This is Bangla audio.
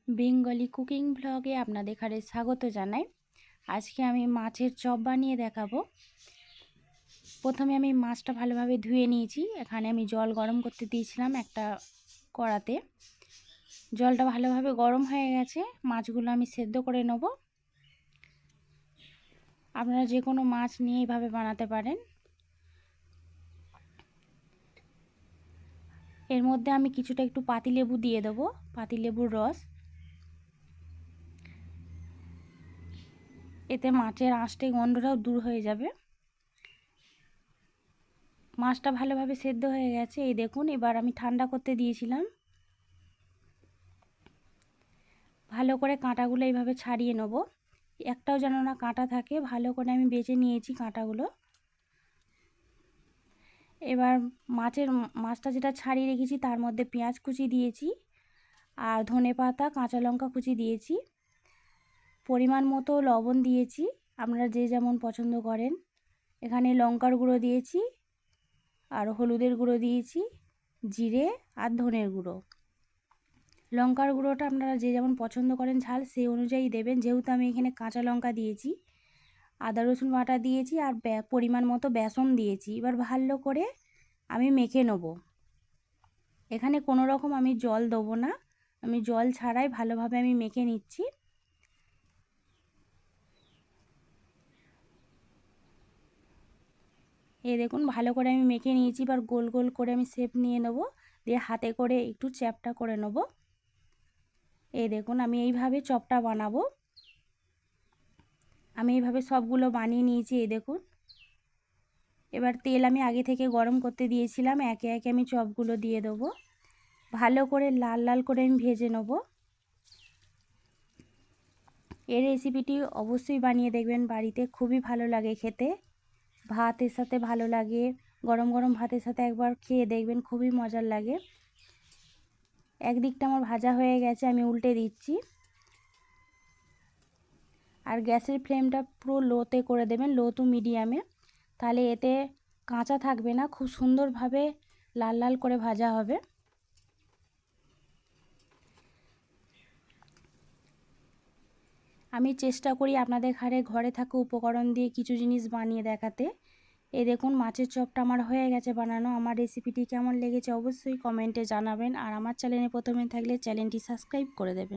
বেঙ্গলি কুকিং ব্লগে আপনাদের এখানে স্বাগত জানাই। আজকে আমি মাছের চপ বানিয়ে দেখাবো। প্রথমে আমি মাছটা ভালোভাবে ধুয়ে নিয়েছি। এখানে আমি জল গরম করতে দিয়েছিলাম একটা কড়াতে। জলটা ভালোভাবে গরম হয়ে গেছে, মাছগুলো আমি সেদ্ধ করে নেব। আপনারা যে কোনো মাছ নিয়ে এইভাবে বানাতে পারেন। এর মধ্যে আমি কিছুটা একটু পাতিলেবু দিয়ে দেবো, পাতিলেবুর রস। এতে মাছের আঁশটে গন্ধটাও দূর হয়ে যাবে। মাছটা ভালোভাবে সেদ্ধ হয়ে গেছে, এই দেখুন। এবার আমি ঠান্ডা করতে দিয়েছিলাম। ভালো করে কাঁটাগুলো এইভাবে ছাড়িয়ে নেব, একটাও যেন না কাঁটা থাকে। ভালো করে আমি বেছে নিয়েছি কাঁটাগুলো। এবার মাছটা যেটা ছাড়িয়ে রেখেছি তার মধ্যে পেঁয়াজ কুচি দিয়েছি আর ধনেপাতা কাঁচা লঙ্কা কুচি দিয়েছি। পরিমাণ মতো লবণ দিয়েছি, আপনারা যে যেমন পছন্দ করেন। এখানে লঙ্কার গুঁড়ো দিয়েছি আর হলুদের গুঁড়ো দিয়েছি, জিরে আর ধনের গুঁড়ো। লঙ্কার গুঁড়োটা আপনারা যে যেমন পছন্দ করেন ঝাল সেই অনুযায়ী দেবেন। যেহেতু আমি এখানে কাঁচা লঙ্কা দিয়েছি, আদা রসুন বাটা দিয়েছি আর পরিমাণ মতো বেসন দিয়েছি। এবার ভালো করে আমি মেখে নেব। এখানে কোনো রকম আমি জল দেবো না, আমি জল ছাড়াই ভালোভাবে আমি মেখে নিচ্ছি। এই দেখুন, ভালো করে আমি মেখে নিয়েছি। এবার গোল গোল করে আমি শেপ নিয়ে নেব, দিয়ে হাতে করে একটু চ্যাপটা করে নেব। এই দেখুন, আমি এইভাবে চপটা বানাবো। আমি এইভাবে সবগুলো বানিয়ে নিয়েছি, এই দেখুন। এবার তেল আমি আগে থেকে গরম করতে দিয়েছিলাম, একে একে আমি চপগুলো দিয়ে দেবো। ভালো করে লাল লাল করে আমি ভেজে নেব। এই রেসিপিটি অবশ্যই বানিয়ে দেখবেন বাড়িতে, খুবই ভালো লাগে খেতে। ভাতের সাথে ভালো লাগে, গরম গরম ভাতের সাথে একবার খেয়ে দেখবেন, খুবই মজার লাগে। একদিকটা আমার ভাজা হয়ে গেছে, আমি উল্টে দিচ্ছি। আর গ্যাসের ফ্লেমটা পুরো লোতে করে দেবেন, লো টু মিডিয়ামে। তাহলে এতে কাঁচা থাকবে না, খুব সুন্দরভাবে লাল লাল করে ভাজা হবে। আমি চেষ্টা করি আপনাদের ঘরে থাকা উপকরণ দিয়ে কিছু জিনিস বানিয়ে দেখাতে। এই দেখুন, মাছের চপটা আমার হয়ে গেছে বানানো। আমার রেসিপিটি কেমন লেগেছে অবশ্যই কমেন্টে জানাবেন। আর আমার চ্যানেলে প্রথমে থাকলে চ্যানেলটি সাবস্ক্রাইব করে দেবেন।